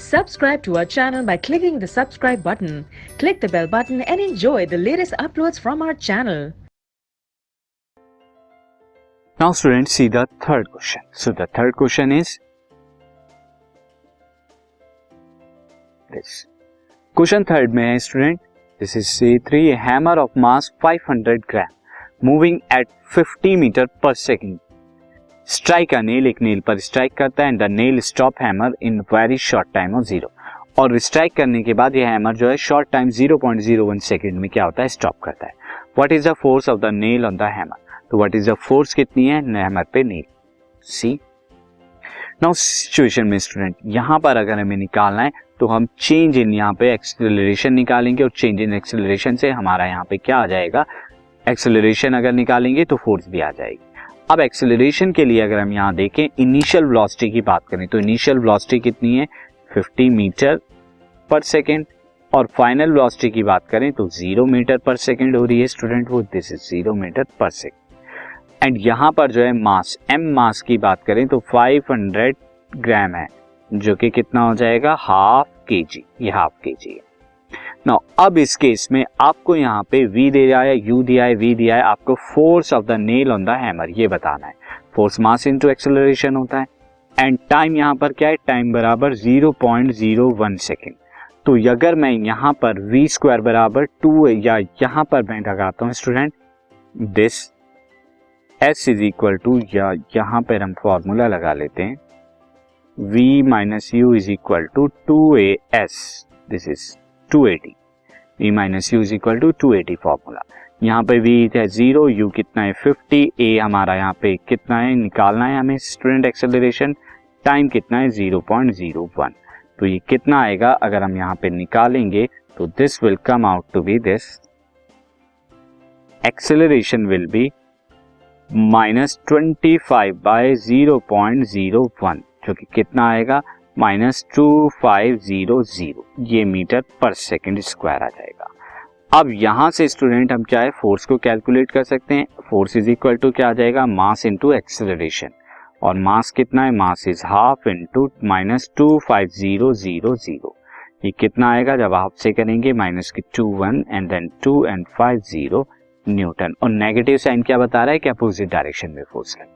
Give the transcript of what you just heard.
Subscribe to our channel by clicking the subscribe button. Click the bell button and enjoy the latest uploads from our channel. Now students, see the third question. So the third question is this. Question third में है student, this is C3, a hammer of mass 500 gram moving at 50 meter per second. Strike का nail एक nail पर strike करता है and the nail stop hammer in very short time of 0. और strike करने के बाद ये हैमर जो है शॉर्ट टाइम 0.01 सेकेंड में क्या होता है, स्टॉप करता है. What is the force of the nail on the hammer? तो व्हाट इज द फोर्स कितनी है हैमर पे नेल? सी. नाउ सिचुएशन में स्टूडेंट यहाँ पर अगर हमें निकालना है तो हम चेंज इन यहाँ पे एक्सेलरेशन निकालेंगे और चेंज इन एक्सेलरेशन से हमारा यहाँ पे क्या आ जाएगा, एक्सेलरेशन अगर निकालेंगे तो फोर्स भी आ जाएगी. अब एक्सेलरेशन के लिए अगर हम यहाँ देखें, इनिशियल वेलोसिटी की बात करें तो इनिशियल वेलोसिटी कितनी है 50 मीटर पर सेकेंड और फाइनल वेलोसिटी की बात करें तो 0 मीटर पर सेकेंड हो रही है स्टूडेंट, वो दिस इज 0 मीटर पर सेकेंड. एंड यहाँ पर जो है मास, एम मास की बात करें तो 500 ग्राम है जो कि कितना हो जाएगा, हाफ केजी. ये हाफ केजी है. नाउ अब इस केस में आपको यहाँ पे V दिया है, U दिया है, V दिया है, आपको force of the nail on the hammer ये बताना है. फोर्स मास इनटू एक्सेलरेशन होता है एंड टाइम यहाँ पर क्या है, टाइम बराबर 0.01 सेकेंड. तो अगर मैं यहाँ पर V स्क्वायर बराबर 2 या यहाँ पर मैं लगाता हूँ student this S is equal to, या यहाँ पर हम फॉर्मूला लगा लेते हैं V minus U is equal to 2AS, this is 280. V minus U is equal to 280 formula. यहाँ पे V है 0, U कितना है 50, A हमारा यहाँ पे कितना है निकालना है हमें स्टूडेंट एक्सेलरेशन, टाइम कितना है 0.01. तो ये कितना आएगा अगर हम यहाँ पे निकालेंगे तो this will come out to be this, acceleration will be -25 by 0.01 जो कि कितना आएगा -2500, ये मीटर पर सेकेंड स्क्वायर आ जाएगा. अब यहां से स्टूडेंट हम क्या है फोर्स को कैलकुलेट कर सकते हैं. फोर्स इज इक्वल टू क्या आ जाएगा, मास इनटू एक्सेलरेशन, और मास कितना है, मास इज हाफ इनटू -25000. ये कितना आएगा जब हाफ से करेंगे, माइनस की 21 एंड देन 2 and 50 न्यूटन. और नेगेटिव साइन क्या बता रहा है कि अपोजिट डायरेक्शन में फोर्स है.